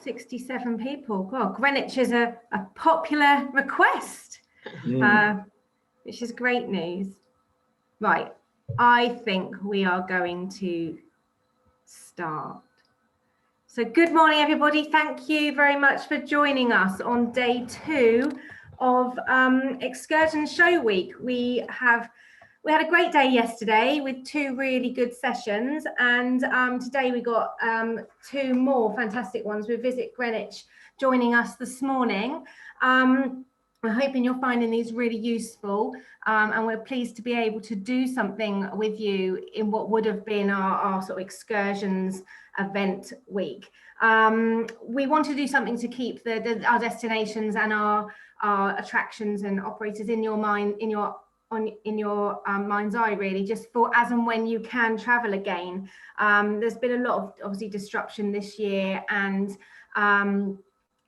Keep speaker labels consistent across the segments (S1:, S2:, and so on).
S1: 67 people. God, Greenwich is a popular request, which is great news. Right, I think we are going to start. So good morning, everybody. Thank you very much for joining us on day 2 of Excursion Show Week. We had a great day yesterday with 2 really good sessions, and today we got 2 more fantastic ones with Visit Greenwich joining us this morning. We're hoping you're finding these really useful, and we're pleased to be able to do something with you in what would have been our sort of excursions event week. We want to do something to keep our destinations and our attractions and operators in your mind, in your mind's eye, really, just for as and when you can travel again. There's been a lot of obviously disruption this year, and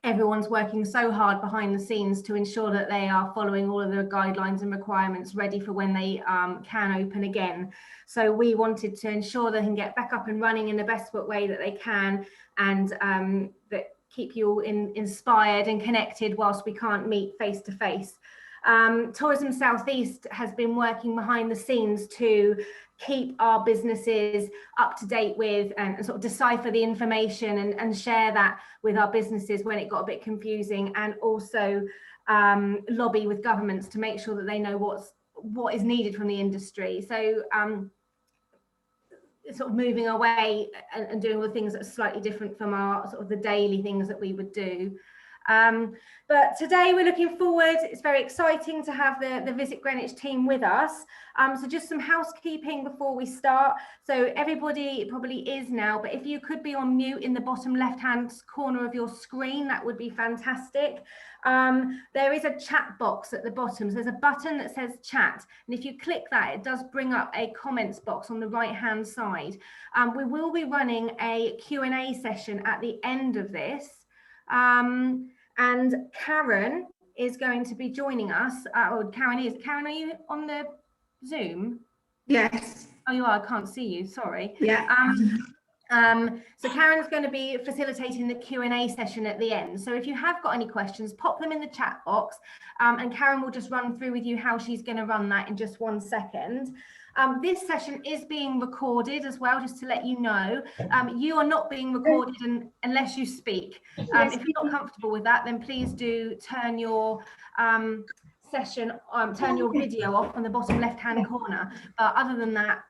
S1: everyone's working so hard behind the scenes to ensure that they are following all of the guidelines and requirements ready for when they can open again. So we wanted to ensure they can get back up and running in the best way that they can, and that keep you all inspired and connected whilst we can't meet face to face. Tourism Southeast has been working behind the scenes to keep our businesses up to date with and sort of decipher the information and share that with our businesses when it got a bit confusing, and also lobby with governments to make sure that they know what is needed from the industry. So sort of moving away and doing all the things that are slightly different from our sort of the daily things that we would do. But today we're looking forward. It's very exciting to have the Visit Greenwich team with us. So just some housekeeping before we start. So everybody probably is now, but if you could be on mute in the bottom left-hand corner of your screen, that would be fantastic. There is a chat box at the bottom. So there's a button that says chat, and if you click that, it does bring up a comments box on the right-hand side. We will be running a Q&A session at the end of this. And Karen is going to be joining us. Karen, are you on the Zoom?
S2: Yes.
S1: Oh, you are. I can't see you. Sorry.
S2: Yeah.
S1: So Karen's going to be facilitating the Q&A session at the end. So if you have got any questions, pop them in the chat box, and Karen will just run through with you how she's going to run that in just 1 second. This session is being recorded as well, just to let you know. You are not being recorded unless you speak. If you're not comfortable with that, then please do turn your turn your video off on the bottom left-hand corner. But other than that,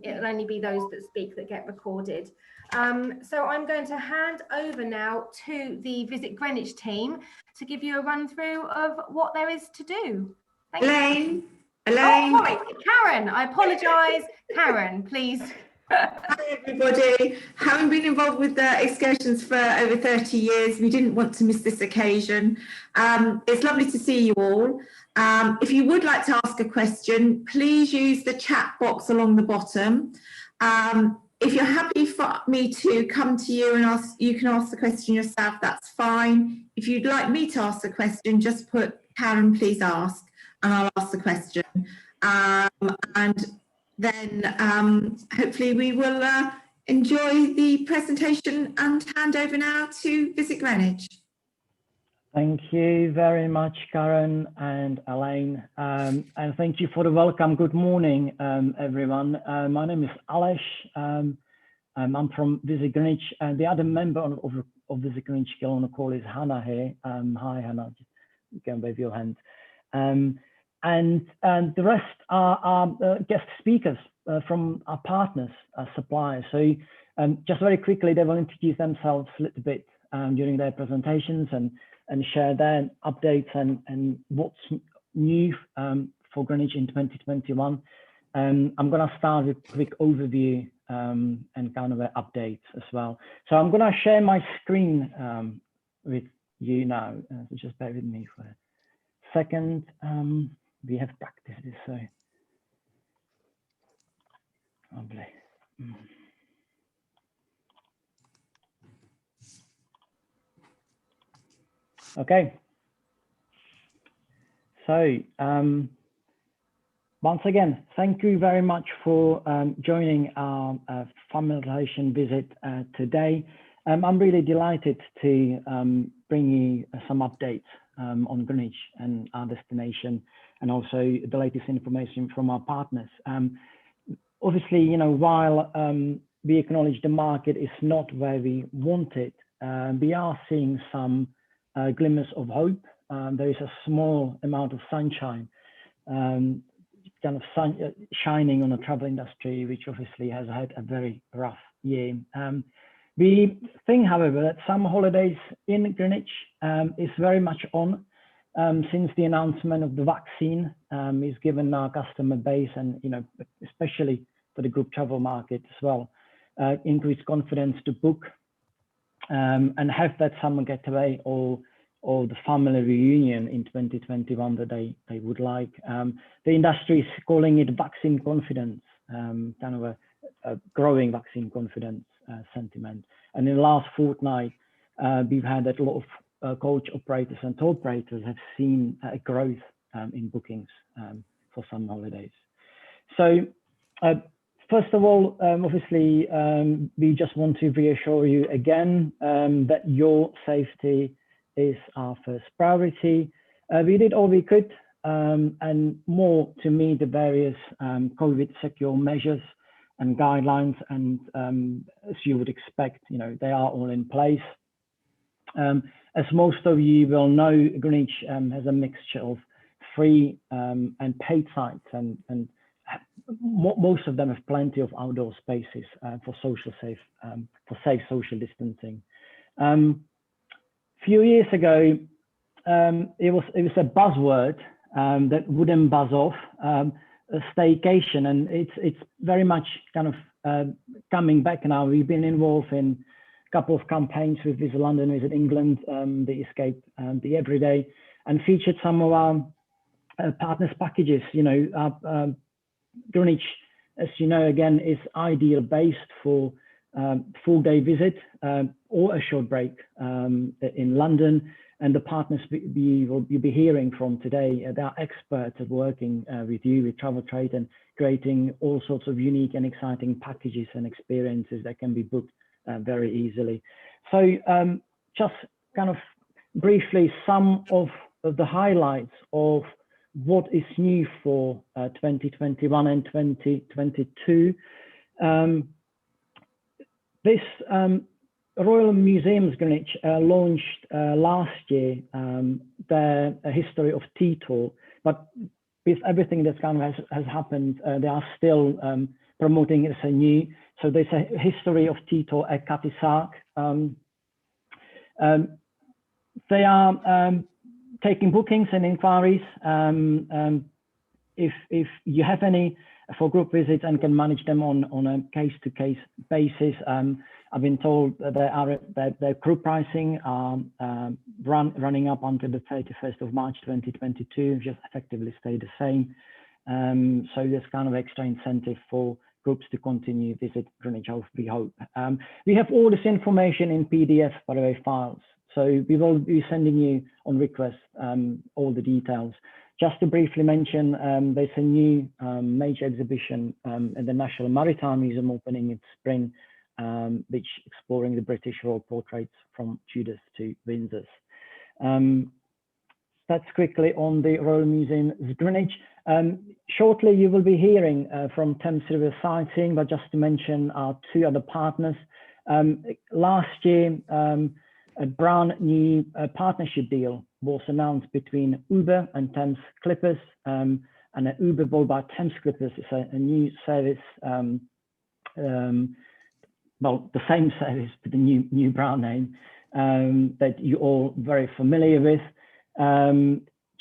S1: it'll only be those that speak that get recorded. So I'm going to hand over now to the Visit Greenwich team to give you a run through of what there is to do. Thank you.
S2: Elaine.
S1: Oh, sorry, Karen, I apologise. Karen, please.
S2: Hi everybody. Having been involved with excursions for over 30 years, we didn't want to miss this occasion. It's lovely to see you all. If you would like to ask a question, please use the chat box along the bottom. If you're happy for me to come to you and you can ask the question yourself, that's fine. If you'd like me to ask the question, just put Karen, please ask, and I'll ask the question. And then hopefully we will enjoy the presentation and hand over now to Visit Greenwich.
S3: Thank you very much, Karen and Elaine, and thank you for the welcome. Good morning, everyone. My name is Aleš. I'm from Visit Greenwich, and the other member of Visit Greenwich on the call is Hannah here. Hi, Hannah. You can wave your hand. And the rest are guest speakers from our partners, our suppliers. So just very quickly, they will introduce themselves a little bit during their presentations and share their updates and what's new for Greenwich in 2021. I'm going to start with a quick overview and kind of an update as well. So I'm going to share my screen with you now. So just bear with me for a second. We have practiced this, so lovely. Okay. So once again, thank you very much for joining our familiarization visit today. I'm really delighted to bring you some updates on Greenwich and our destination, and also the latest information from our partners. Obviously, you know, while we acknowledge the market is not where we want it, we are seeing some glimmers of hope. There is a small amount of sunshine, kind of shining on the travel industry, which obviously has had a very rough year. We think, however, that summer holidays in Greenwich is very much on since the announcement of the vaccine is given our customer base, and, you know, especially for the group travel market as well, increased confidence to book and have that summer getaway or the family reunion in 2021 that they would like. The industry is calling it vaccine confidence, kind of a growing vaccine confidence sentiment. And in the last fortnight, we've had that a lot of coach operators and tour operators have seen a growth in bookings for some holidays. So first of all, obviously, we just want to reassure you again that your safety is our first priority. We did all we could and more to meet the various COVID secure measures and guidelines, and as you would expect, you know, they are all in place. As most of you will know, Greenwich has a mixture of free and paid sites, and most of them have plenty of outdoor spaces for safe social distancing. Few years ago, it was a buzzword that wouldn't buzz off, a staycation, and it's very much kind of coming back now. We've been involved in a couple of campaigns with Visit London, Visit England, the Escape, the Everyday, and featured some of our partners packages. You know, Greenwich, as you know, again, is ideal based for full day visit or a short break in London. And the partners you'll be hearing from today, they are experts at working with you, with travel trade, and creating all sorts of unique and exciting packages and experiences that can be booked very easily. So just kind of briefly, some of the highlights of what is new for 2021 and 2022. This Royal Museums Greenwich launched last year their history of tea tour, but with everything that's kind of has happened, they are still promoting it as a new. So there's a history of tea tour at Cathy Sark. They are taking bookings and inquiries. If you have any for group visits and can manage them on a case-to-case basis, I've been told that their group pricing are running up until the 31st of March 2022, just effectively stay the same. So there's kind of extra incentive for groups to continue Visit Greenwich, we hope. We have all this information in PDF, by the way, files. So we will be sending you on request all the details. Just to briefly mention, there's a new major exhibition at the National Maritime Museum opening in spring, which exploring the British royal portraits from Tudors to Windsors. That's quickly on the Royal Museum Greenwich. Shortly, you will be hearing from Thames River Sightseeing, but just to mention our two other partners. Last year, a brand new partnership deal was announced between Uber and Thames Clippers, and an Uber bought by Thames Clippers is a new service, well, the same service with the new brand name that you're all very familiar with.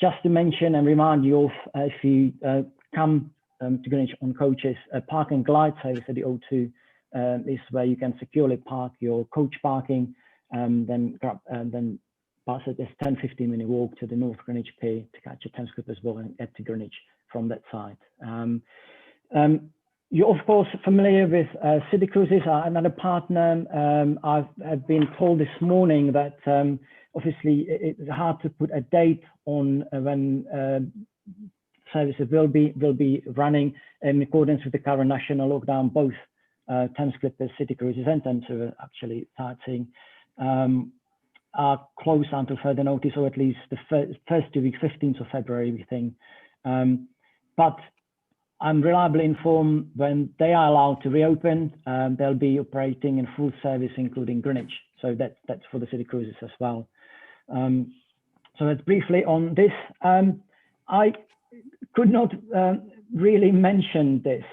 S3: Just to mention and remind you of, if you come to Greenwich on coaches, a park and glide service at the O2 is where you can securely park your coach parking, then pass it this 10-15 minute walk to the North Greenwich Pier to catch a Thames Clippers boat and get to Greenwich from that side. You're of course familiar with City Cruises, another partner. I've been told this morning that obviously it's hard to put a date on when services will be running in accordance with the current national lockdown. Both Thames Clippers, City Cruises and Thames River actually sightseeing are closed until further notice, or at least the first 2 weeks, 15th of February, we think. But I'm reliably informed when they are allowed to reopen, they'll be operating in full service, including Greenwich. So that's for the City Cruises as well. So that's briefly on this. I could not really mention this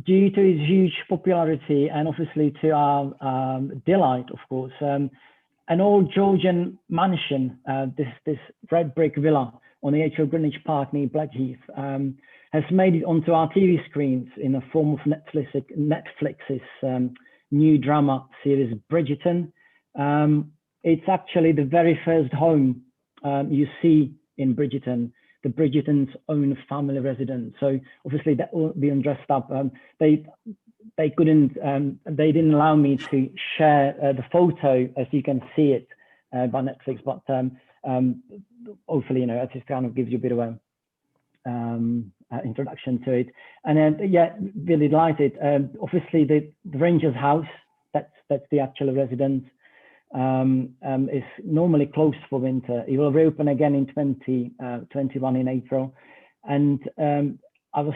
S3: due to its huge popularity and obviously to our delight, of course. An old Georgian mansion, this red brick villa on the edge of Greenwich Park near Blackheath, has made it onto our TV screens in the form of Netflix's new drama series Bridgerton. It's actually the very first home you see in Bridgerton, the Bridgerton's own family residence. So obviously that will be undressed up. They didn't allow me to share the photo as you can see it by Netflix, but hopefully, it just kind of gives you a bit of a introduction to it. And yeah, really delighted. Obviously the Ranger's house, that's the actual residence, is normally closed for winter. It will reopen again in 2021 in April. And I was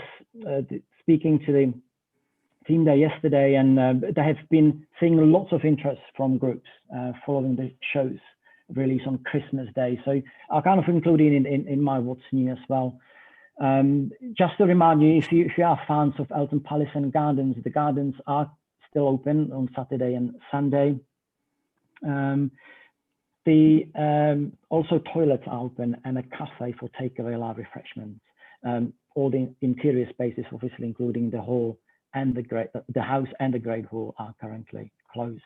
S3: speaking to the team there yesterday, and they have been seeing lots of interest from groups following the show's release on Christmas Day. So I kind of included in my what's new as well. Just to remind you, if you are fans of Eltham Palace and Gardens, the gardens are still open on Saturday and Sunday. Also toilets are open and a cafe for takeaway live refreshments. All the interior spaces, obviously including the hall and the house and the Great Hall, are currently closed.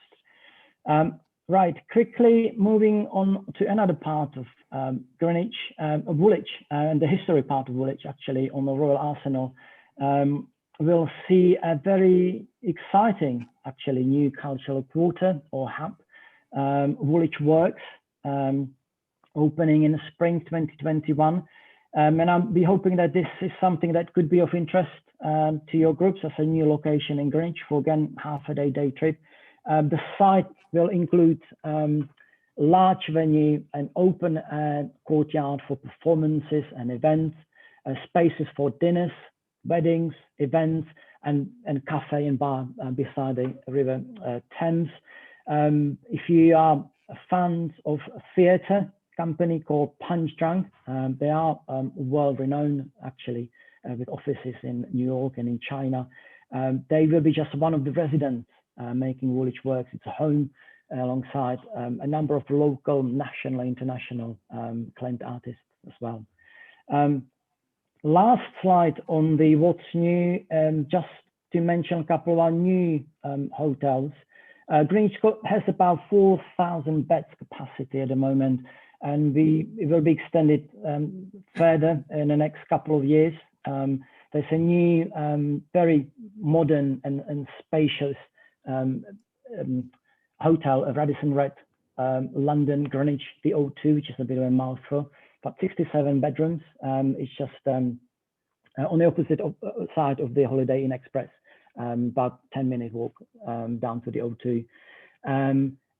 S3: Right, quickly moving on to another part of Greenwich, Woolwich, and the history part of Woolwich, actually, on the Royal Arsenal. We'll see a very exciting, actually, new cultural quarter or hub, Woolwich Works, opening in spring 2021. And I'll be hoping that this is something that could be of interest to your groups as a new location in Greenwich for, again, half-a-day day trip. The site will include large venue, an open courtyard for performances and events, spaces for dinners, weddings, events, and cafe and bar beside the River Thames. If you are fans of a theatre company called Punch Drunk, they are world-renowned, actually, with offices in New York and in China. They will be just one of the residents making Woolwich Works its home, alongside a number of local, national, international acclaimed artists as well. Last slide on the what's new, just to mention a couple of our new hotels. Greenwich has about 4,000 beds capacity at the moment, and it will be extended further in the next couple of years. There's a new, very modern and spacious hotel, a Radisson Red, London, Greenwich, the O2, which is a bit of a mouthful, but 67 bedrooms. It's just on the opposite side of the Holiday Inn Express, about 10-minute walk down to the O2.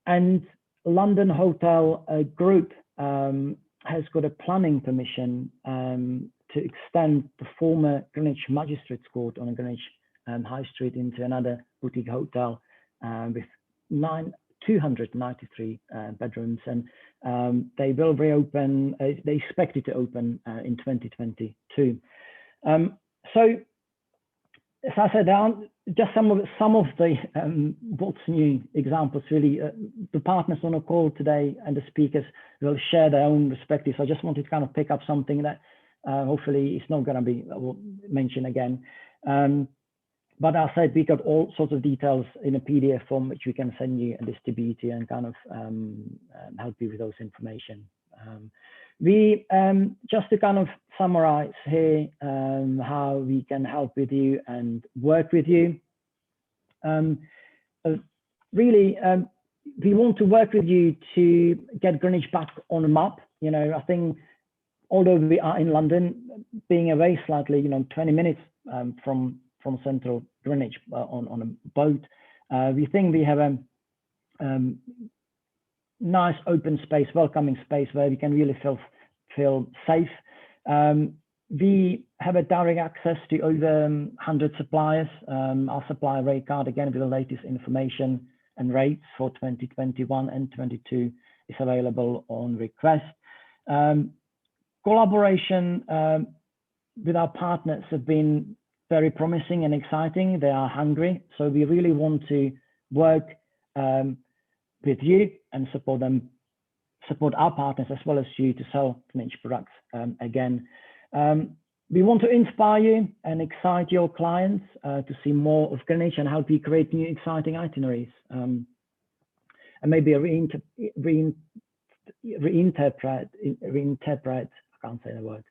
S3: And London Hotel Group has got a planning permission to extend the former Greenwich Magistrates Court on Greenwich High Street into another boutique hotel with 293 bedrooms, and they will reopen. They expect it to open in 2022. So, as I said, there are just some of the what's new examples. Really, the partners on the call today and the speakers will share their own perspectives. I just wanted to kind of pick up something that hopefully is not going to be mentioned again. But as I said, we got all sorts of details in a PDF form, which we can send you and distribute you and kind of help you with those information. Just to kind of summarize here how we can help with you and work with you. Really, we want to work with you to get Greenwich back on the map. I think although we are in London, being away slightly, 20 minutes from from central Greenwich on a boat. We think we have a nice open space, welcoming space where we can really feel safe. We have a direct access to over 100 suppliers. Our supplier rate card, again, with the latest information and rates for 2021 and 22 is available on request. Collaboration with our partners have been very promising and exciting. They are hungry, so we really want to work with you and support our partners as well as you to sell Greenwich products again. We want to inspire you and excite your clients to see more of Greenwich and help you create new exciting itineraries, and maybe reinterpret, I can't say the word,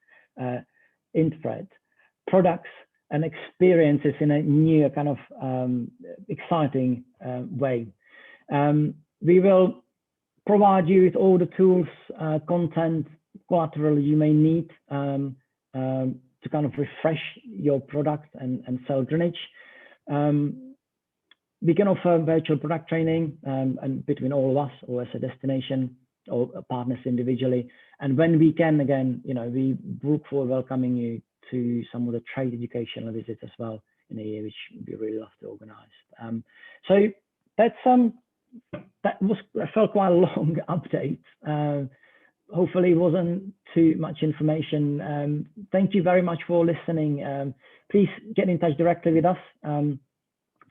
S3: interpret products and experiences in a new kind of exciting way. We will provide you with all the tools, content, collateral you may need to kind of refresh your product and sell Greenwich. We can offer virtual product training and between all of us or as a destination or partners individually. And when we can, again, we look forward welcoming you to some of the trade educational visits as well in a year, which we really love to organize. So that's I felt quite a long update. Hopefully it wasn't too much information. Thank you very much for listening. Please get in touch directly with us.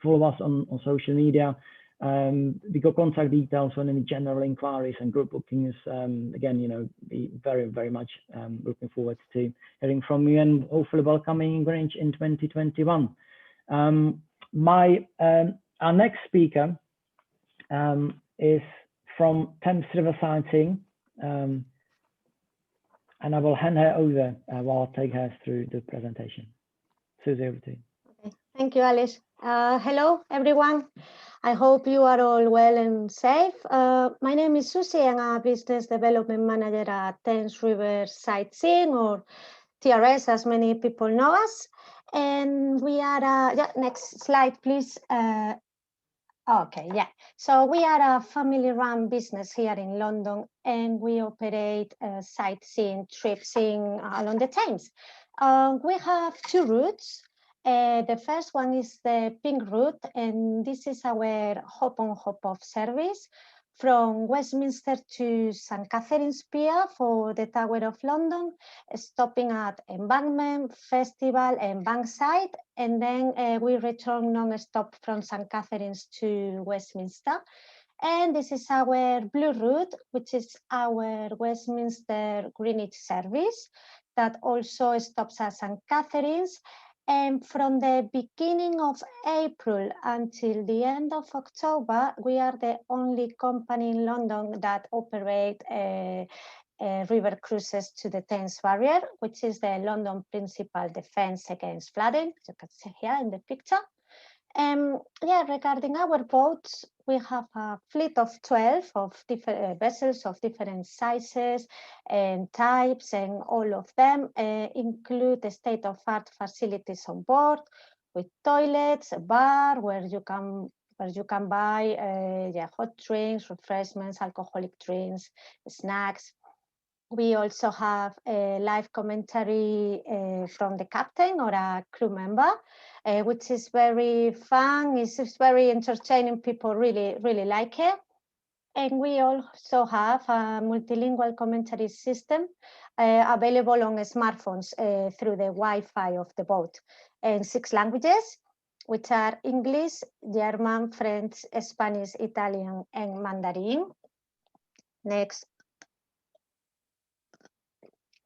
S3: Follow us on social media. We got contact details on any general inquiries and group bookings. Again, be very, very much looking forward to hearing from you and hopefully welcoming Greenwich in 2021. Our next speaker is from Thames River Sightseeing, and I will hand her over while I take her through the presentation. Susie, over to you.
S4: Okay. Thank you, Alice. Hello, everyone. I hope you are all well and safe. My name is Susie, and I'm a Business Development Manager at Thames River Sightseeing, or TRS, as many people know us. And we are, next slide, please. Okay, yeah. So we are a family-run business here in London, and we operate sightseeing trips along the Thames. We have two routes. The first one is the Pink route, and this is our hop-on, hop-off service from Westminster to St. Catherine's Pier for the Tower of London, stopping at Embankment, Festival, and Bankside, and then we return non-stop from St. Catherine's to Westminster. And this is our Blue route, which is our Westminster Greenwich service that also stops at St. Catherine's. And from the beginning of April until the end of October, we are the only company in London that operate river cruises to the Thames Barrier, which is the London principal defense against flooding, as you can see here in the picture. Regarding our boats, we have a fleet of 12 of different vessels of different sizes and types, and all of them include the state-of-art facilities on board with toilets, a bar where you can buy hot drinks, refreshments, alcoholic drinks, snacks. We also have a live commentary from the captain or a crew member, which is very fun. It's very entertaining. People really like it. And we also have a multilingual commentary system available on smartphones through the Wi-Fi of the boat in 6 languages, which are English, German, French, Spanish, Italian, and Mandarin. Next.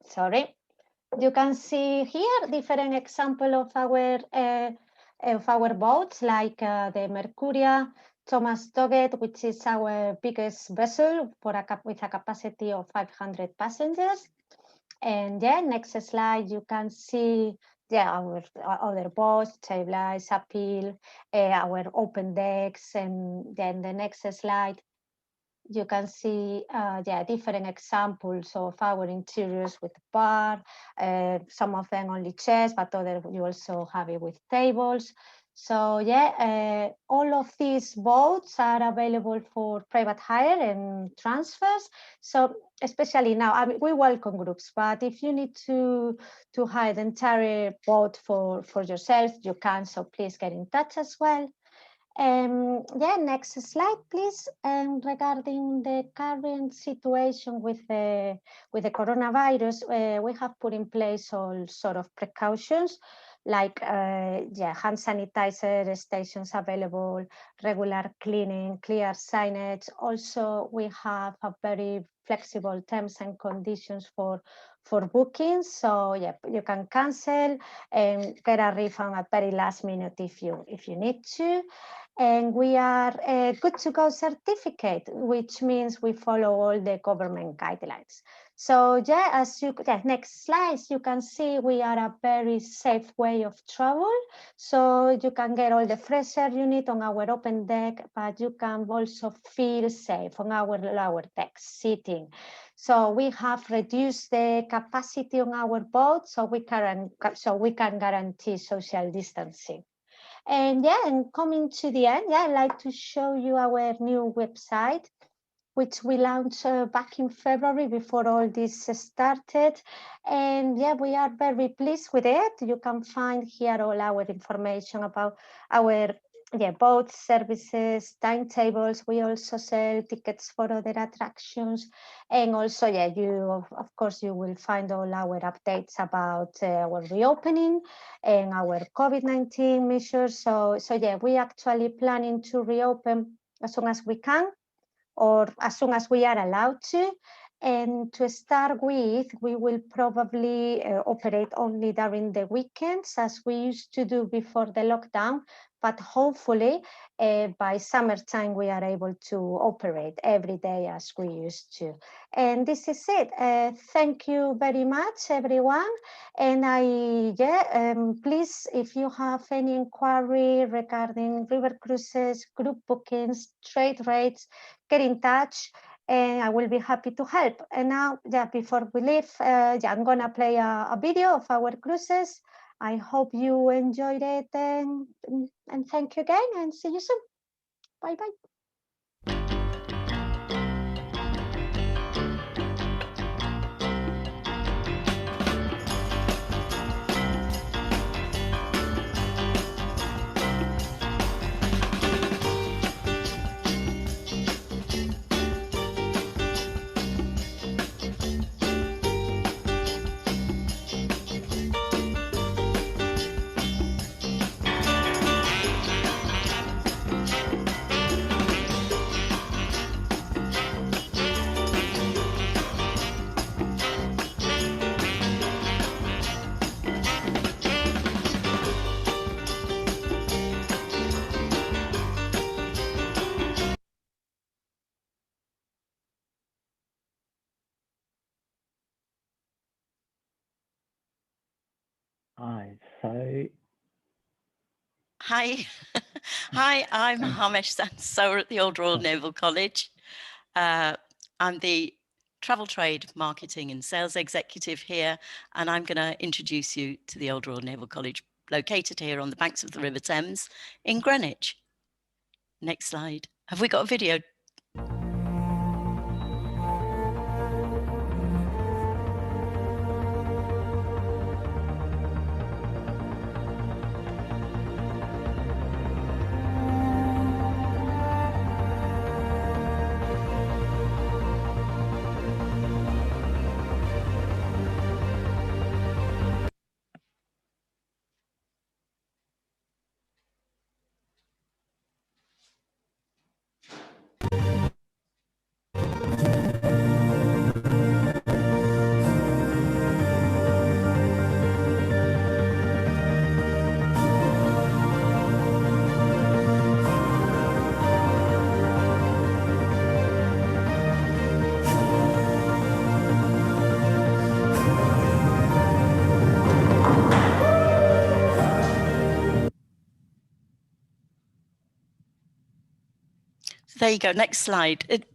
S4: Sorry. You can see here different examples of our boats, like the Mercuria, Thomas Doggett, which is our biggest vessel with a capacity of 500 passengers. And next slide, you can see our other boats, Chablis, Appeal, our open decks, and then the next slide. you can see different examples of our interiors with bar, some of them only chairs, but other you also have it with tables. So all of these boats are available for private hire and transfers. So especially now, I mean, we welcome groups, but if you need to hire the entire boat for yourself, you can. So please get in touch as well. Next slide, please. Regarding the current situation with the coronavirus, we have put in place all sort of precautions, like hand sanitizer stations available, regular cleaning, clear signage. Also, we have a very flexible terms and conditions for bookings. So you can cancel and get a refund at very last minute if you need to. And we are a good to go certificate, which means we follow all the government guidelines. So as you next slides, you can see we are a very safe way of travel. So you can get all the fresh air you need on our open deck, but you can also feel safe on our lower deck sitting. So we have reduced the capacity on our boat, so we can guarantee social distancing. And and coming to the end, I'd like to show you our new website, which we launched back in February before all this started. And we are very pleased with it. You can find here all our information about our boat services, timetables. We also sell tickets for other attractions. And also, you of course, you will find all our updates about our reopening and our COVID-19 measures. So we actually planning to reopen as soon as we can, or as soon as we are allowed to. And to start with, we will probably operate only during the weekends, as we used to do before the lockdown. But hopefully, by summertime, we are able to operate every day as we used to. And this is it. Thank you very much, everyone. And please, if you have any inquiry regarding river cruises, group bookings, trade rates, get in touch, and I will be happy to help. And now, before we leave, I'm gonna play a video of our cruises. I hope you enjoyed it, and thank you again, and see you soon. Bye bye.
S3: Hi, so
S5: Hi, hi, I'm Harmesh Sansour at the Old Royal Naval College. I'm the Travel Trade Marketing and Sales Executive here, and I'm going to introduce you to the Old Royal Naval College, located here on the banks of the River Thames in Greenwich. Next slide. Have we got a video? There you go, next slide.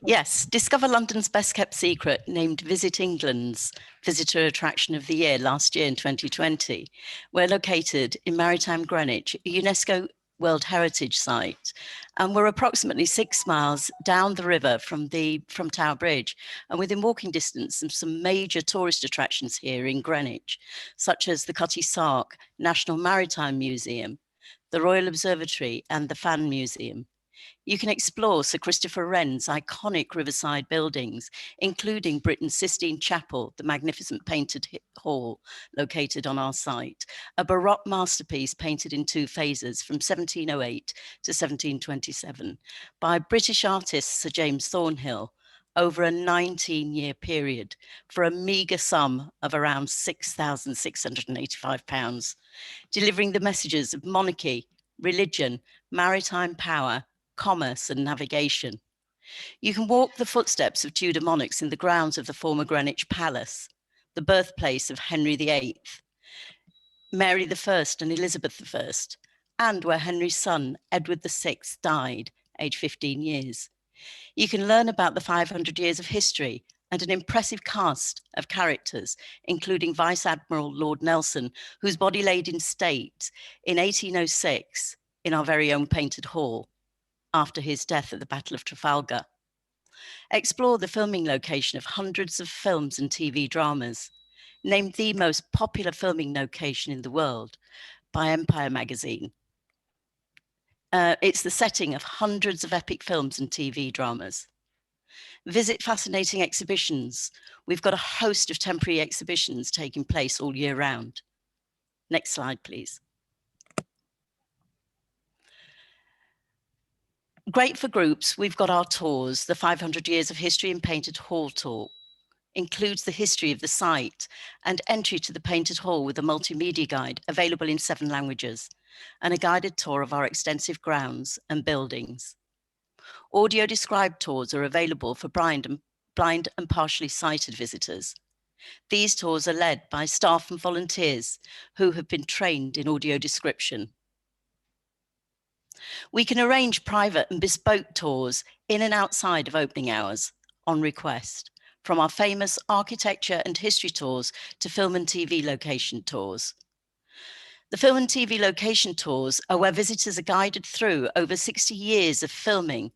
S5: Yes, discover London's best kept secret, named Visit England's Visitor Attraction of the Year last year in 2020. We're located in Maritime Greenwich, a UNESCO World Heritage Site, and we're approximately 6 miles down the river from Tower Bridge, and within walking distance of some major tourist attractions here in Greenwich, such as the Cutty Sark National Maritime Museum, the Royal Observatory, and the Fan Museum. You can explore Sir Christopher Wren's iconic riverside buildings, including Britain's Sistine Chapel, the magnificent painted hall located on our site, a Baroque masterpiece painted in 2 phases from 1708 to 1727 by British artist Sir James Thornhill over a 19-year period for a meagre sum of around £6,685, delivering the messages of monarchy, religion, maritime power, commerce and navigation. You can walk the footsteps of Tudor monarchs in the grounds of the former Greenwich Palace, the birthplace of Henry VIII, Mary I and Elizabeth I, and where Henry's son, Edward VI, died, aged 15 years. You can learn about the 500 years of history and an impressive cast of characters, including Vice Admiral Lord Nelson, whose body laid in state in 1806 in our very own painted hall, after his death at the Battle of Trafalgar. Explore the filming location of hundreds of films and TV dramas, named the most popular filming location in the world by Empire magazine. It's the setting of hundreds of epic films and TV dramas. Visit fascinating exhibitions. We've got a host of temporary exhibitions taking place all year round. Next slide, please. Great for groups, we've got our tours. The 500 Years of History in Painted Hall tour includes the history of the site and entry to the painted hall with a multimedia guide available in 7 languages and a guided tour of our extensive grounds and buildings. Audio described tours are available for blind and partially sighted visitors. These tours are led by staff and volunteers who have been trained in audio description. We can arrange private and bespoke tours in and outside of opening hours on request, from our famous architecture and history tours to film and TV location tours. The film and TV location tours are where visitors are guided through over 60 years of filming,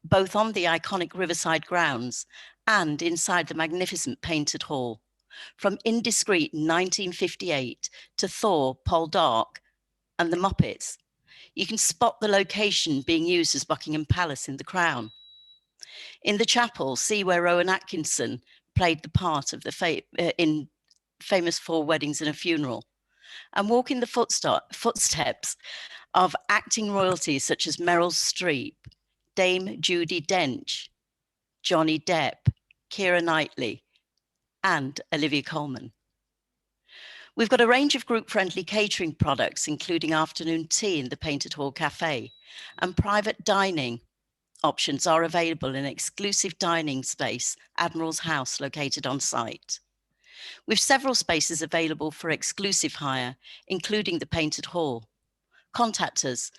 S5: both on the iconic riverside grounds and inside the magnificent painted hall, from Indiscreet in 1958 to Thor, Poldark and the Muppets. You can spot the location being used as Buckingham Palace in The Crown. In the chapel, see where Rowan Atkinson played the part of in famous 4 Weddings and a Funeral, and walk in the footsteps of acting royalties such as Meryl Streep, Dame Judi Dench, Johnny Depp, Keira Knightley, and Olivia Colman. We've got a range of group-friendly catering products, including afternoon tea in the Painted Hall Cafe, and private dining options are available in an exclusive dining space, Admiral's House, located on site. We've several spaces available for exclusive hire, including the Painted Hall. Contact us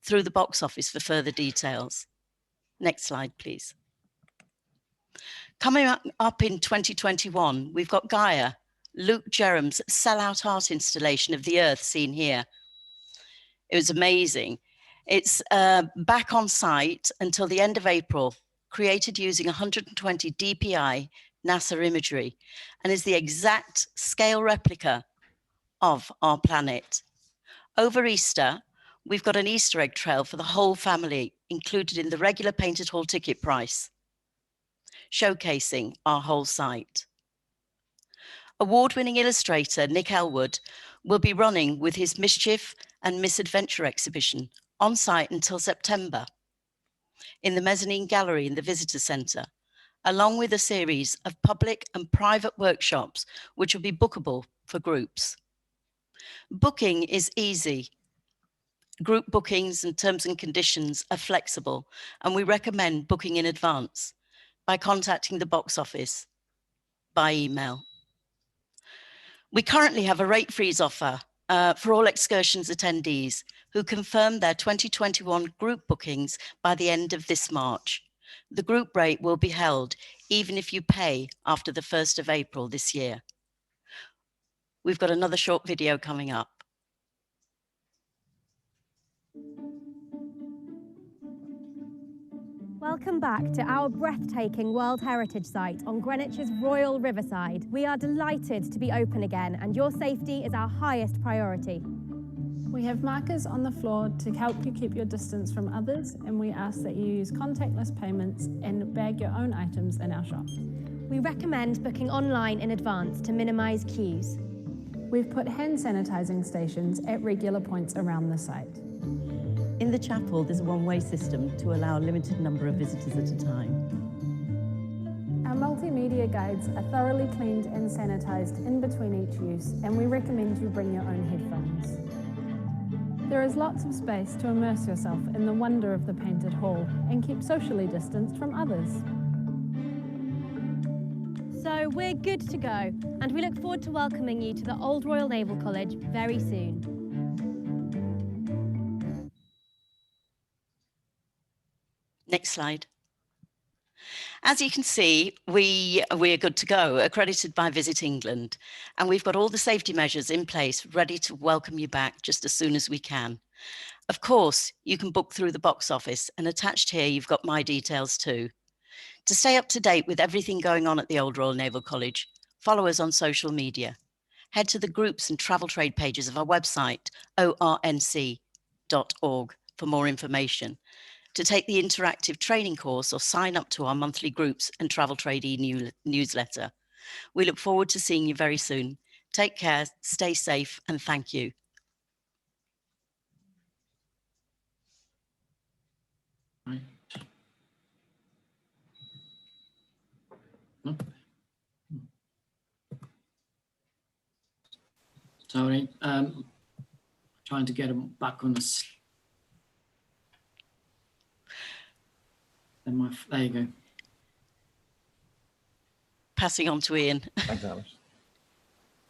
S5: through the box office for further details. Next slide, please. Coming up in 2021, we've got Gaia, Luke Jerram's sellout art installation of the Earth seen here. It was amazing. It's back on site until the end of April, created using 120 DPI NASA imagery, and is the exact scale replica of our planet. Over Easter, we've got an Easter egg trail for the whole family, included in the regular Painted Hall ticket price, showcasing our whole site. Award-winning illustrator Nick Elwood will be running with his Mischief and Misadventure exhibition on site until September in the mezzanine gallery in the visitor centre, along with a series of public and private workshops which will be bookable for groups. Booking is easy. Group bookings and terms and conditions are flexible, and we recommend booking in advance by contacting the box office by email. We currently have a rate freeze offer for all excursions attendees who confirmed their 2021 group bookings by the end of this March. The group rate will be held even if you pay after the 1st of April this year. We've got another short video coming up.
S6: Welcome back to our breathtaking World Heritage Site on Greenwich's Royal Riverside. We are delighted to be open again, and your safety is our highest priority.
S7: We have markers on the floor to help you keep your distance from others, and we ask that you use contactless payments and bag your own items in our shops.
S6: We recommend booking online in advance to minimise queues.
S7: We've put hand sanitising stations at regular points around the site.
S8: In the chapel, there's a one-way system to allow a limited number of visitors at a time.
S7: Our multimedia guides are thoroughly cleaned and sanitised in between each use, and we recommend you bring your own headphones. There is lots of space to immerse yourself in the wonder of the painted hall and keep socially distanced from others.
S6: So we're good to go, and we look forward to welcoming you to the Old Royal Naval College very soon.
S5: Next slide. As you can see, we're good to go, accredited by Visit England, and we've got all the safety measures in place, ready to welcome you back just as soon as we can. Of course, you can book through the box office, and attached here, you've got my details too. To stay up to date with everything going on at the Old Royal Naval College, follow us on social media. Head to the groups and travel trade pages of our website, ornc.org, for more information. To take the interactive training course or sign up to our monthly groups and travel trade newsletter. We look forward to seeing you very soon. Take care, stay safe, and thank you.
S9: Right. Sorry, trying to get them back on the. There you go.
S5: Passing on to Ian.
S10: Thanks, Alice.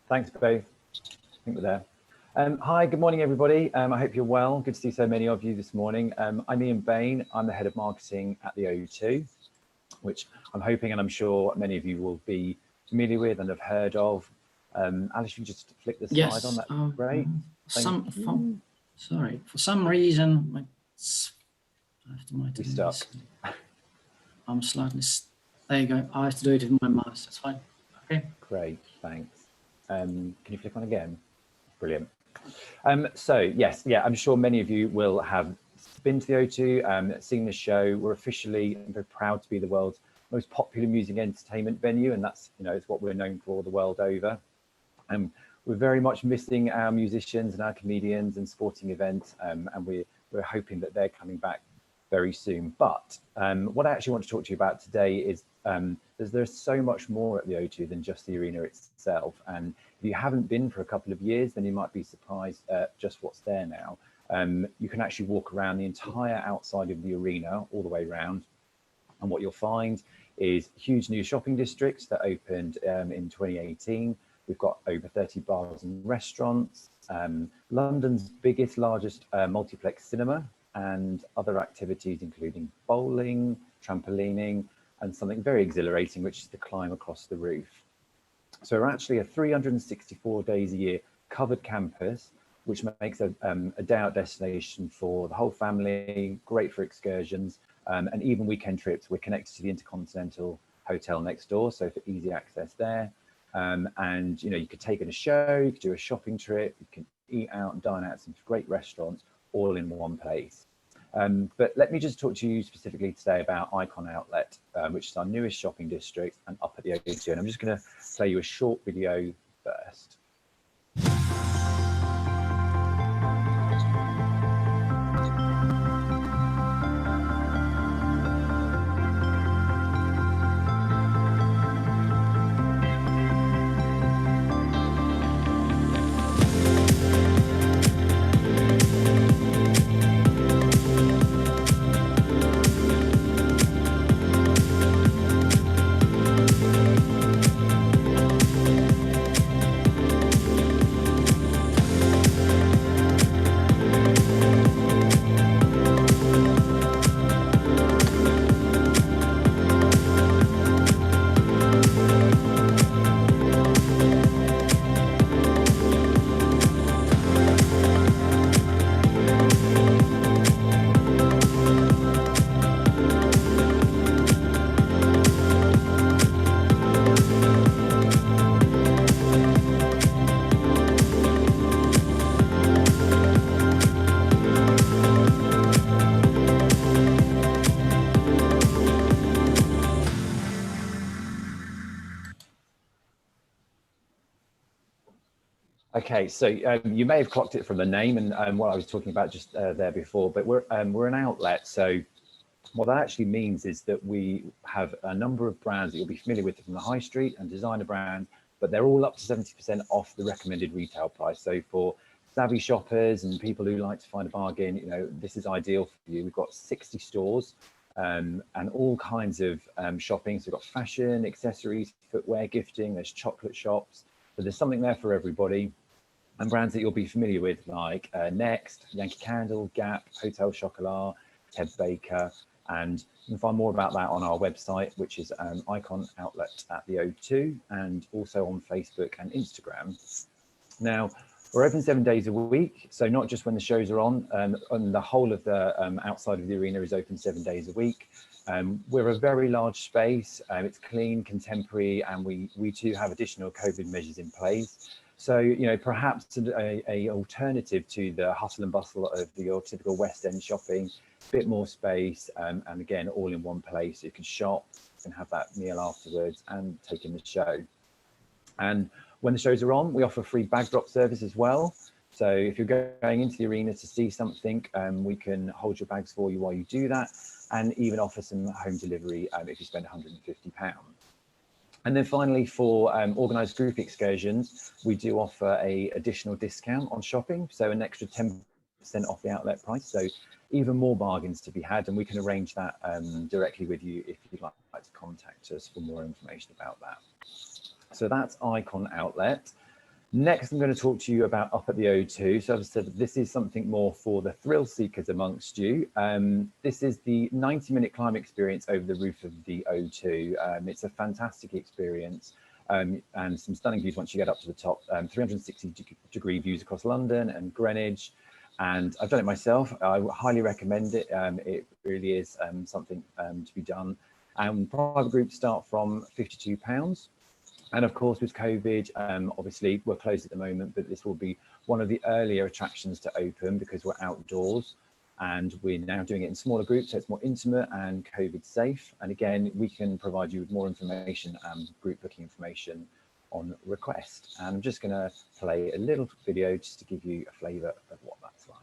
S10: Thanks, both. I think we're there. Hi, good morning, everybody. I hope you're well. Good to see so many of you this morning. I'm Ian Bain. I'm the head of marketing at the O2, which I'm hoping and I'm sure many of you will be familiar with and have heard of. Alice, you just flick the slide on, that's great.
S9: Sorry, for some reason, I have to
S10: we stuck.
S9: I'm slightly. There you go. I have to do it with my mouse. That's fine. Okay.
S10: Great, thanks. Can you flick on again? Brilliant. So yes, yeah, I'm sure many of you will have been to the O2, seen the show. We're officially very proud to be the world's most popular music entertainment venue, and that's, you know, it's what we're known for the world over. And we're very much missing our musicians and our comedians and sporting events, and we're hoping that they're coming back very soon. But what I actually want to talk to you about today is there's so much more at the O2 than just the arena itself. And if you haven't been for a couple of years, then you might be surprised at just what's there now. You can actually walk around the entire outside of the arena all the way around. And what you'll find is huge new shopping districts that opened in 2018. We've got over 30 bars and restaurants, London's largest multiplex cinema, and other activities including bowling, trampolining, and something very exhilarating, which is the climb across the roof. So we're actually a 364 days a year covered campus, which makes a day out destination for the whole family, great for excursions, and even weekend trips. We're connected to the Intercontinental Hotel next door, so for easy access there. And you know, you could take in a show, you could do a shopping trip, you can eat out and dine out at some great restaurants, all in one place. But let me just talk to you specifically today about Icon Outlet, which is our newest shopping district and up at the O2. And I'm just going to play you a short video first. Okay, so you may have clocked it from the name and what I was talking about just there before, but we're an outlet. So what that actually means is that we have a number of brands that you'll be familiar with from the high street and designer brands, but they're all up to 70% off the recommended retail price. So for savvy shoppers and people who like to find a bargain, you know, this is ideal for you. We've got 60 stores and all kinds of shopping. So we've got fashion, accessories, footwear, gifting, there's chocolate shops. So there's something there for everybody. And brands that you'll be familiar with like Next, Yankee Candle, Gap, Hotel Chocolat, Ted Baker. And you can find more about that on our website, which is Icon Outlet at the O2, and also on Facebook and Instagram. Now, we're open 7 days a week, so not just when the shows are on the whole of the outside of the arena is open 7 days a week. We're a very large space, it's clean, contemporary, and we too have additional COVID measures in place. So, you know, perhaps a alternative to the hustle and bustle of your typical West End shopping, a bit more space, and again, all in one place. You can shop, you can have that meal afterwards and take in the show. And when the shows are on, we offer free bag drop service as well. So if you're going into the arena to see something, we can hold your bags for you while you do that, and even offer some home delivery if you spend £150. And then finally, for organised group excursions, we do offer an additional discount on shopping, so an extra 10% off the outlet price. So even more bargains to be had, and we can arrange that directly with you if you'd like to contact us for more information about that. So that's Icon Outlet. Next, I'm going to talk to you about Up at the O2. So as I said, this is something more for the thrill seekers amongst you. This is the 90-minute climb experience over the roof of the O2. It's a fantastic experience and some stunning views once you get up to the top, 360-degree views across London and Greenwich. And I've done it myself. I highly recommend it. It really is something to be done. And private groups start from £52. And of course, with COVID, obviously we're closed at the moment, but this will be one of the earlier attractions to open because we're outdoors and we're now doing it in smaller groups, so it's more intimate and COVID safe. And again, we can provide you with more information and group booking information on request. And I'm just going to play a little video just to give you a flavour of what that's like.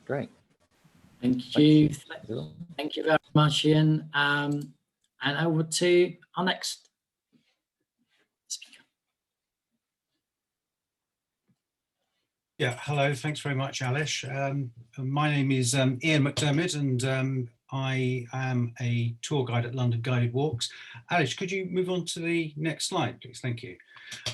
S10: Great.
S9: Thank you. Thank you very much, Ian. And over to our next speaker.
S11: Yeah, hello. Thanks very much, Alish. My name is Ian McDermott, and I am a tour guide at London Guided Walks. Alish, could you move on to the next slide, please? Thank you.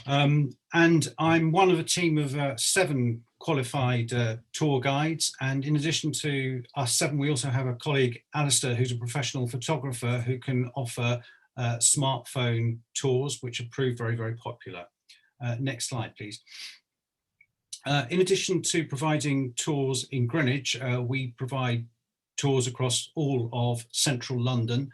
S11: And I'm one of a team of 7 qualified tour guides, and in addition to us 7, we also have a colleague, Alistair, who's a professional photographer who can offer smartphone tours, which have proved very, very popular. Next slide, please. In addition to providing tours in Greenwich, we provide tours across all of central London.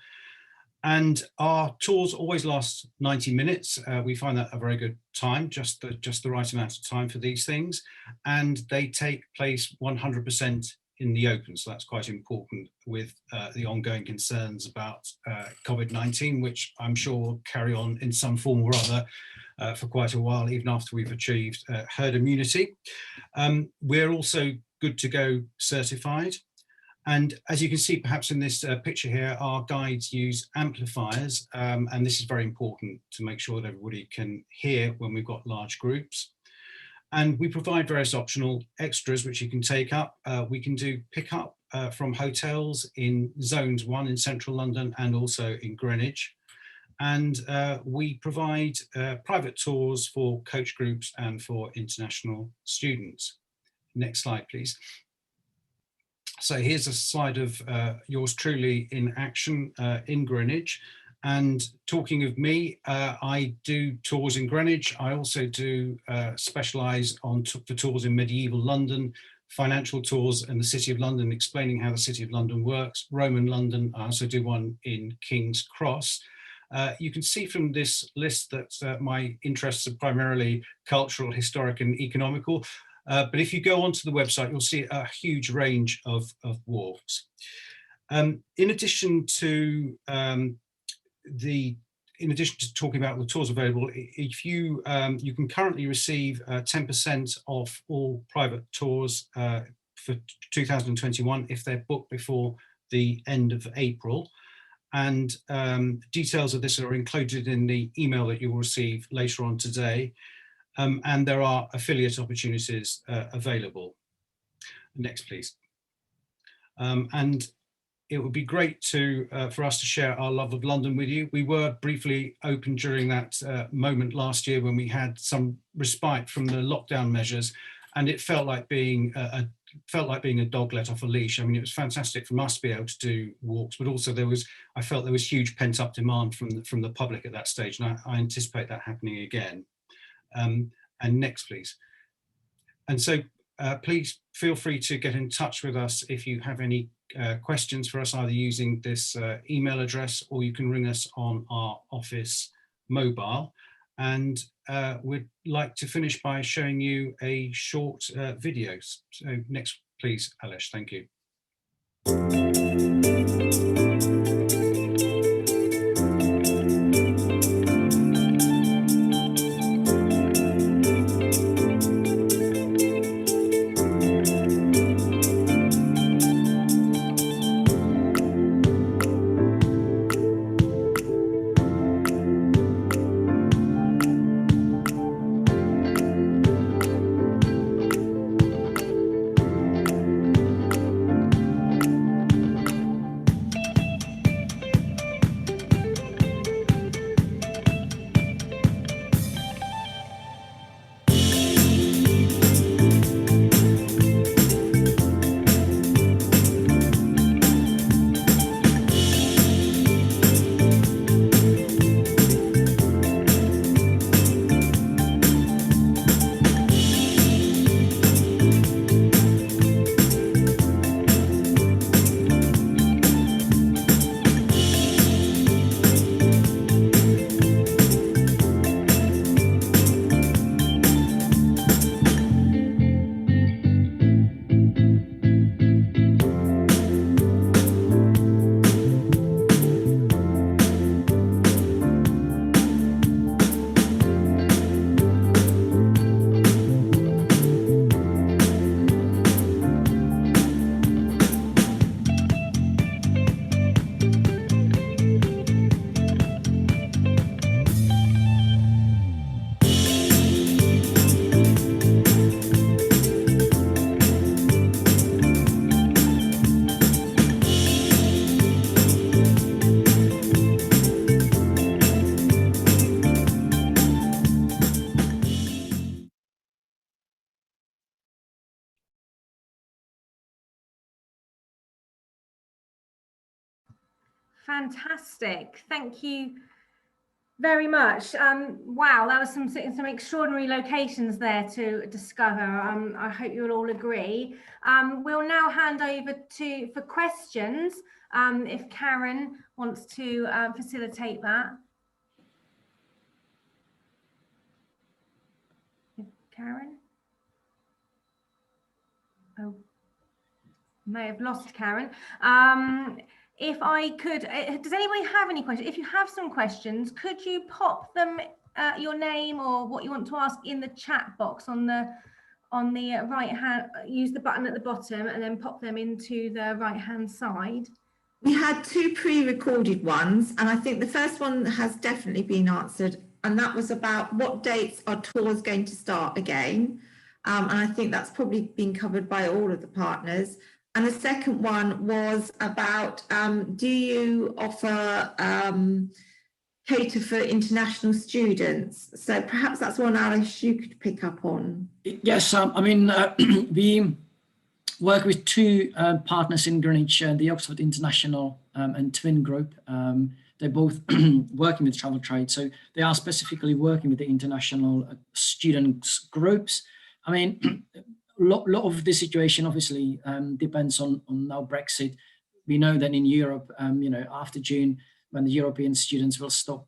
S11: And our tours always last 90 minutes. We find that a very good time, just the right amount of time for these things. And they take place 100% in the open. So that's quite important with the ongoing concerns about COVID-19, which I'm sure will carry on in some form or other for quite a while, even after we've achieved herd immunity. We're also Good to Go certified. And as you can see, perhaps in this picture here, our guides use amplifiers, and this is very important to make sure that everybody can hear when we've got large groups. And we provide various optional extras which you can take up. We can do pick up from hotels in zones 1 in central London and also in Greenwich. And we provide private tours for coach groups and for international students. Next slide, please. So here's a slide of yours truly in action in Greenwich. And talking of me, I do tours in Greenwich. I also do specialise on for tours in medieval London, financial tours in the City of London, explaining how the City of London works, Roman London. I also do one in King's Cross. You can see from this list that my interests are primarily cultural, historic and economical. But if you go onto the website, you'll see a huge range of walks. In addition to talking about the tours available, if you you can currently receive 10% off all private tours for 2021 if they're booked before the end of April. And details of this are included in the email that you will receive later on today. And there are affiliate opportunities available. Next, please. And it would be great for us to share our love of London with you. We were briefly open during that moment last year when we had some respite from the lockdown measures, and it felt like being a dog let off a leash. I mean, it was fantastic from us to be able to do walks, but also I felt there was huge pent up demand from the public at that stage, and I anticipate that happening again. And next, please. And so please feel free to get in touch with us if you have any questions for us, either using this email address, or you can ring us on our office mobile. And we'd like to finish by showing you a short video. So next, please, Alish. Thank you.
S1: Fantastic. Thank you very much. Wow, that was some extraordinary locations there to discover. I hope you'll all agree. We'll now hand over for questions, if Karen wants to facilitate that. Karen? Oh, may have lost Karen. If I could, does anybody have any questions? If you have some questions, could you pop them, your name or what you want to ask, in the chat box on the right hand, use the button at the bottom and then pop them into the right hand side?
S2: We had two pre-recorded ones, and I think the first one has definitely been answered, and that was about what dates are tours going to start again. And I think that's probably been covered by all of the partners. And the second one was about, do you offer cater for international students? So perhaps that's one, Alice, you could pick up on.
S9: Yes, I mean, work with two partners in Greenwich, the Oxford International and Twin Group. They're both working with travel trade, so they are specifically working with the international students groups. I mean, a lot of the situation obviously depends on now Brexit. We know that in Europe, after June, when the European students will stop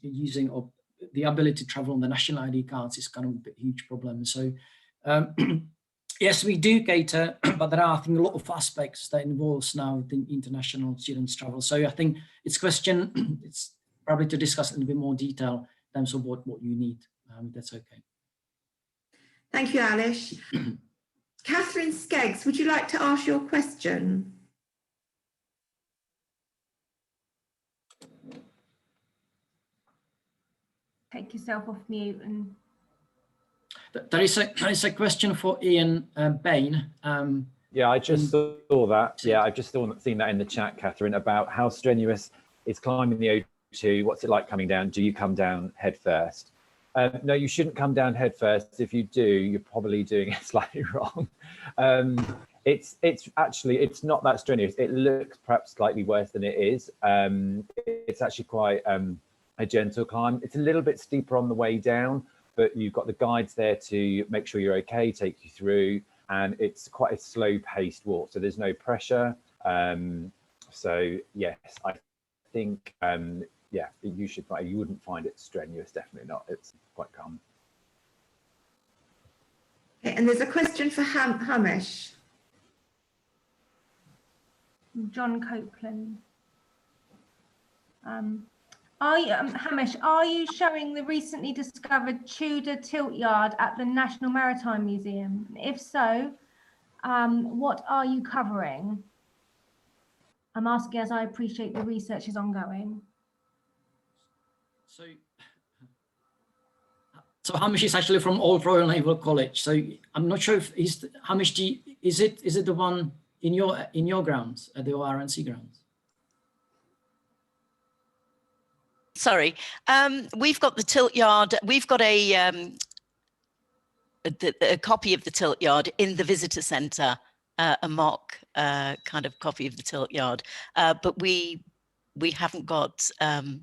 S9: using or the ability to travel on the national ID cards is kind of a huge problem. So yes, we do cater, but there are, I think, a lot of aspects that involves now the international students travel. So I think it's probably to discuss in a little bit more detail in terms of what you need. That's okay.
S2: Thank you, Alice. Catherine Skeggs, would you like to ask your question?
S1: Take yourself off mute. And
S9: there is a question for Ian Bain.
S10: Yeah, I just saw that. Yeah, I've just seen that in the chat, Catherine, about how strenuous is climbing the O2. What's it like coming down? Do you come down head first? No, you shouldn't come down head first. If you do, you're probably doing it slightly wrong. It's not that strenuous. It looks perhaps slightly worse than it is. It's actually quite a gentle climb. It's a little bit steeper on the way down, but you've got the guides there to make sure you're okay, take you through, and it's quite a slow-paced walk, so there's no pressure. So yes, I think you wouldn't find it strenuous, definitely not. It's quite calm.
S2: Okay, and there's a question for Hamish.
S1: John Copeland. Hamish, are you showing the recently discovered Tudor tilt yard at the National Maritime Museum? If so, what are you covering? I'm asking as I appreciate the research is ongoing.
S9: So Hamish is actually from Old Royal Naval College. So I'm not sure if Hamish, is it the one in your grounds, at the RNC grounds?
S5: Sorry, we've got the tilt yard. We've got a copy of the tilt yard in the visitor centre, a mock kind of copy of the tilt yard, but we haven't got the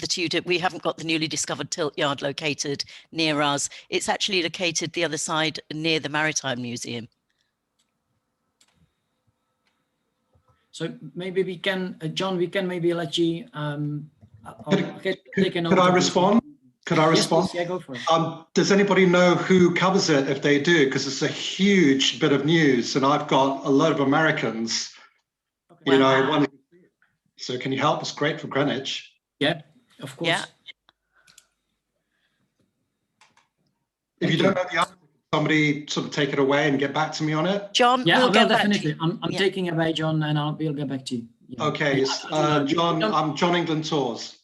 S5: Tudor. We haven't got the newly discovered tilt yard located near us. It's actually located the other side near the Maritime Museum.
S9: So maybe we can, John, we can maybe let you.
S12: Could I respond? Could I respond?
S9: Yes, please. Yeah, go for it.
S12: Does anybody know who covers it if they do? Because it's a huge bit of news, and I've got a lot of Americans. Okay. You know, so can you help? It's great for Greenwich.
S9: Yeah, of course.
S5: Yeah.
S12: If you don't know the answer, somebody sort of take it away and get back to me on it.
S5: John,
S9: yeah,
S5: we'll
S9: definitely. I'm taking away, John, and we'll get back to you. Yeah.
S12: Okay, John. I'm John England Tours.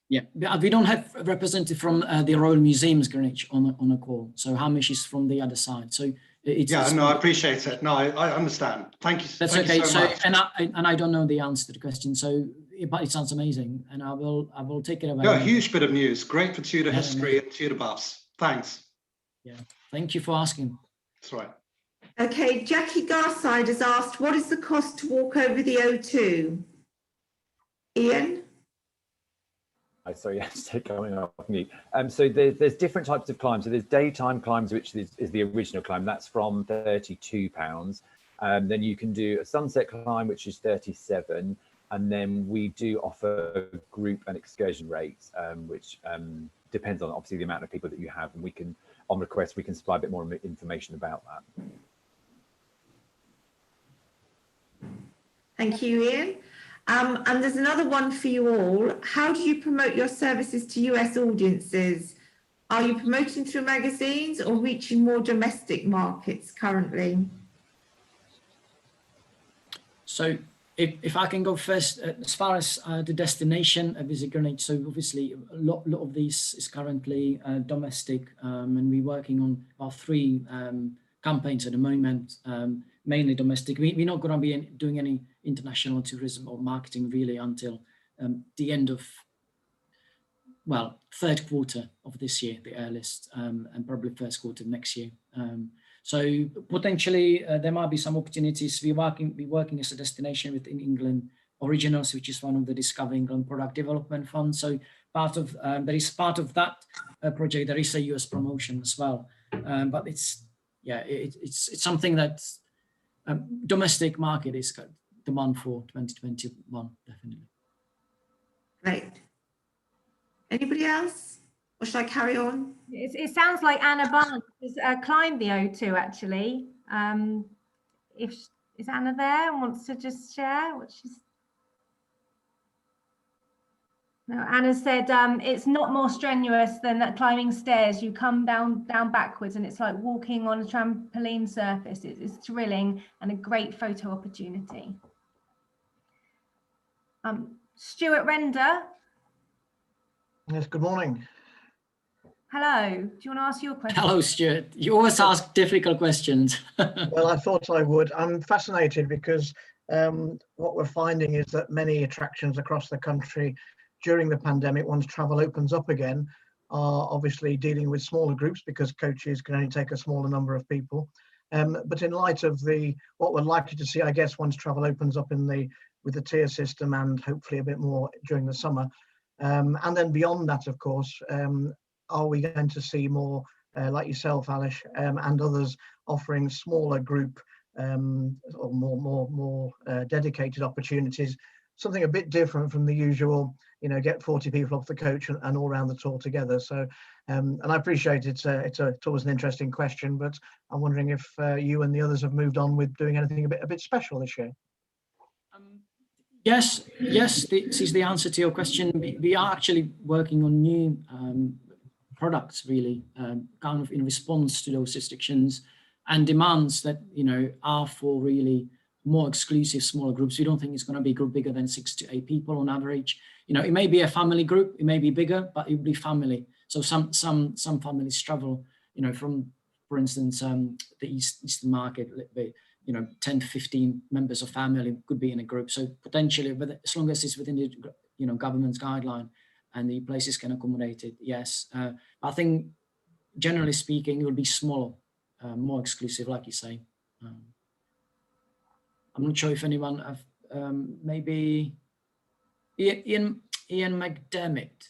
S9: Yeah, we don't have a representative from the Royal Museums Greenwich on a call. So Hamish is from the other side. So
S12: I appreciate it. No, I understand. Thank you.
S9: That's
S12: Thank
S9: okay.
S12: you so much.
S9: And I don't know the answer to the question. So, but it sounds amazing, and I will take it away.
S12: Yeah, a huge bit of news. Great for Tudor history and Tudor buffs. Thanks.
S9: Yeah, thank you for asking.
S12: That's right.
S2: Okay, Jackie Garside has asked, what is the cost to walk over the O2? Ian?
S10: Sorry, yes, going off mute. So there's different types of climbs. So there's daytime climbs, which is the original climb. That's from £32. Then you can do a sunset climb, which is 37. And then we do offer group and excursion rates, which depends on obviously the amount of people that you have. And we can, on request, we can supply a bit more information about that.
S2: Thank you, Ian. And there's another one for you all. How do you promote your services to US audiences? Are you promoting through magazines or reaching more domestic markets currently?
S9: So if I can go first, as far as the destination of Visit Greenwich, so obviously a lot of these is currently domestic, and we're working on our 3 campaigns at the moment, mainly domestic. We're not going to be doing any international tourism or marketing really until the end of, well, 3rd quarter of this year, the earliest, and probably 1st quarter of next year. So potentially there might be some opportunities. We're working as a destination within England Originals, which is one of the Discover England product development funds. So part of there is part of that project. There is a US promotion as well, but it's something that domestic market is got demand for 2021 definitely.
S2: Great. Anybody else? Or should I carry on?
S1: It sounds like Anna Barnes has climbed the O2 actually. Is Anna there and wants to just share what she's... No, Anna said it's not more strenuous than that climbing stairs. You come down backwards and it's like walking on a trampoline surface. It's thrilling and a great photo opportunity. Stuart Render.
S13: Yes, good morning.
S1: Hello, do you want to ask your question?
S9: Hello, Stuart. You always ask difficult questions.
S13: Well, I thought I would. I'm fascinated because what we're finding is that many attractions across the country during the pandemic, once travel opens up again, are obviously dealing with smaller groups because coaches can only take a smaller number of people. But in light of what we're likely to see, I guess, once travel opens up with the tier system and hopefully a bit more during the summer, and then beyond that, of course, are we going to see more like yourself, Alice, and others offering smaller group or more dedicated opportunities, something a bit different from the usual, get 40 people off the coach and all around the tour together. So, and I appreciate it's always an interesting question, but I'm wondering if you and the others have moved on with doing anything a bit special this year.
S9: Yes, this is the answer to your question. We are actually working on new products, really, kind of in response to those restrictions and demands that, are for really more exclusive smaller groups. We don't think it's going to be a group bigger than 6 to 8 people on average. It may be a family group, it may be bigger, but it will be family. So some families travel, from, for instance, the Eastern market, 10 to 15 members of family could be in a group. So potentially, but as long as it's within the government's guideline and the places can accommodate it, yes. I think generally speaking, it will be smaller, more exclusive, like you say. I'm not sure if anyone have maybe Ian McDermott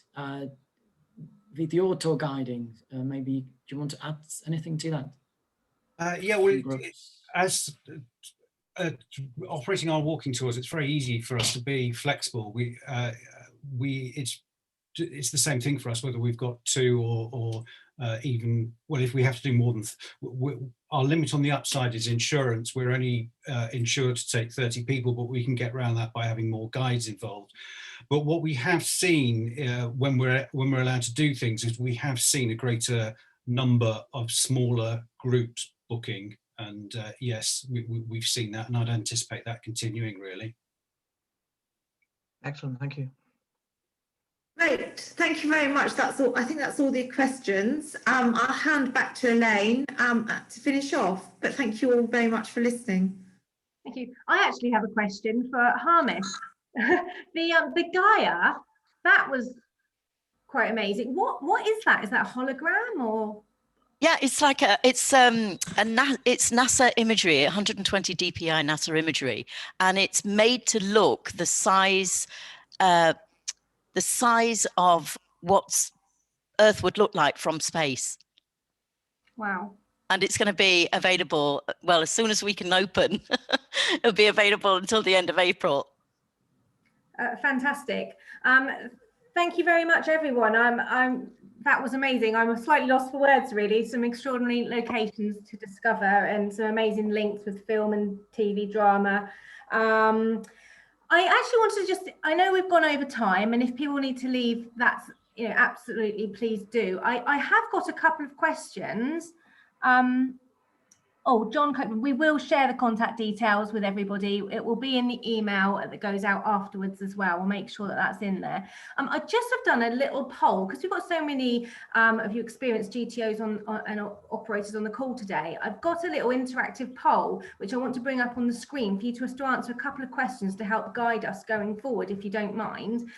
S9: with your tour guiding. Maybe do you want to add anything to that?
S11: Yeah, well, as operating our walking tours, it's very easy for us to be flexible. It's the same thing for us whether we've got 2 or even, well, if we have to do more than our limit on the upside is insurance. We're only insured to take 30 people, but we can get around that by having more guides involved. But what we have seen when we're allowed to do things is we have seen a greater number of smaller groups booking, and yes, we've seen that, and I'd anticipate that continuing, really.
S13: Excellent, thank you.
S2: Great, thank you very much. That's all. I think that's all the questions. I'll hand back to Elaine to finish off, but thank you all very much for listening.
S1: Thank you. I actually have a question for Hamish. The Gaia, that was quite amazing. What is that? Is that a hologram or?
S5: Yeah, it's like it's NASA imagery, 120 DPI NASA imagery, and it's made to look the size of what Earth would look like from space.
S1: Wow.
S5: And it's going to be available, well, as soon as we can open. It'll be available until the end of April.
S1: Fantastic. Thank you very much, everyone. That was amazing. I'm slightly lost for words, really. Some extraordinary locations to discover and some amazing links with film and TV drama. I actually wanted to I know we've gone over time, and if people need to leave, that's, absolutely, please do. I have got a couple of questions. John Copeland, we will share the contact details with everybody. It will be in the email that goes out afterwards as well. We'll make sure that that's in there. I just have done a little poll because we've got so many of you experienced GTOs and operators on the call today. I've got a little interactive poll, which I want to bring up on the screen for you to answer a couple of questions to help guide us going forward, if you don't mind.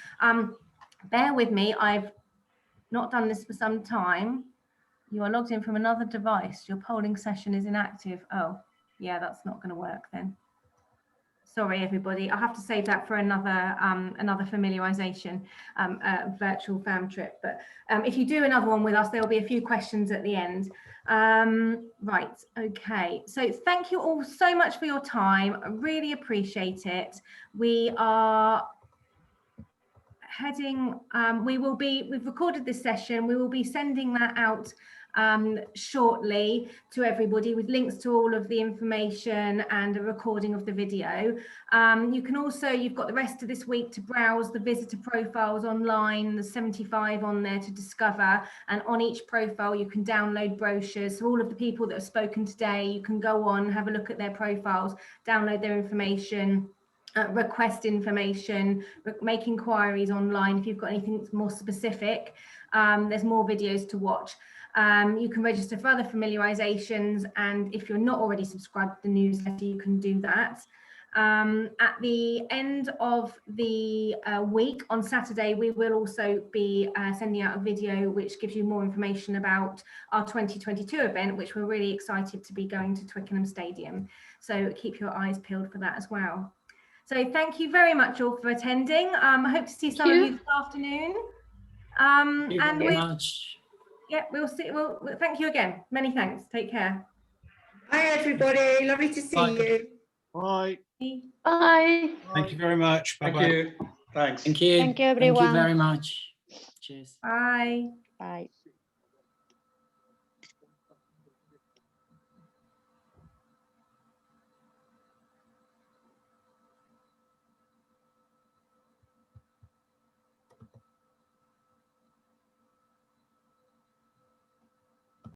S1: Bear with me, I've not done this for some time. You are logged in from another device. Your polling session is inactive. Oh, yeah, that's not going to work then. Sorry, everybody. I'll have to save that for another familiarisation virtual fam trip. But if you do another one with us, there will be a few questions at the end. Right. Okay. So thank you all so much for your time. I really appreciate it. We are heading. We've recorded this session. We will be sending that out shortly to everybody with links to all of the information and a recording of the video. You can also, you've got the rest of this week to browse the visitor profiles online. There's 75 on there to discover, and on each profile you can download brochures. So all of the people that have spoken today, you can go on, have a look at their profiles, download their information, request information, make inquiries online if you've got anything more specific. There's more videos to watch. You can register for other familiarisations, and if you're not already subscribed to the newsletter, you can do that. At the end of the week on Saturday, we will also be sending out a video which gives you more information about our 2022 event, which we're really excited to be going to Twickenham Stadium. So keep your eyes peeled for that as well. So thank you very much all for attending. I hope to see some of you this afternoon.
S9: Thank you
S1: And
S9: very much.
S1: yeah, we'll see. Well, thank you again. Many thanks. Take care.
S2: Bye, everybody. Lovely to see you.
S11: Bye.
S4: Bye.
S11: Thank you very much. Bye-bye.
S12: Thank you. Thanks.
S9: Thank you.
S4: Thank you, everyone.
S9: Thank you very much. Cheers.
S1: Bye.
S4: Bye.